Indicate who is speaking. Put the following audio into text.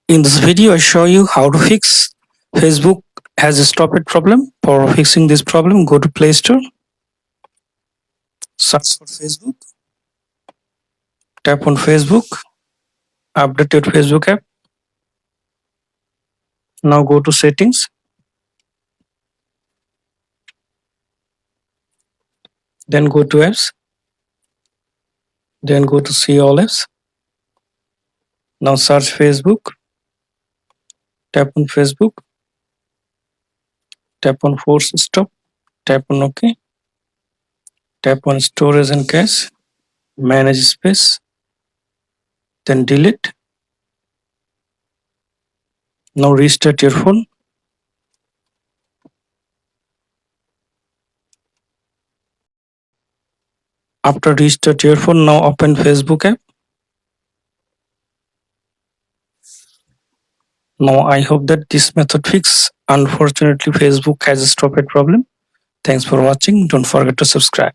Speaker 1: In this video, I show you how to fix Facebook has a stopped problem. For fixing this problem, go to Play Store, search for Facebook, tap on Facebook, update your Facebook app. Now go to settings, then go to apps, then go to see all apps. Now search Facebook, tap on Facebook, tap on force stop, tap on OK, tap on storage and cache, manage space, then delete. Now restart your phone. After restart your phone, now open Facebook app. Now I hope that this method fix. Unfortunately, Facebook has a stopped problem. Thanks for watching. Don't forget to subscribe.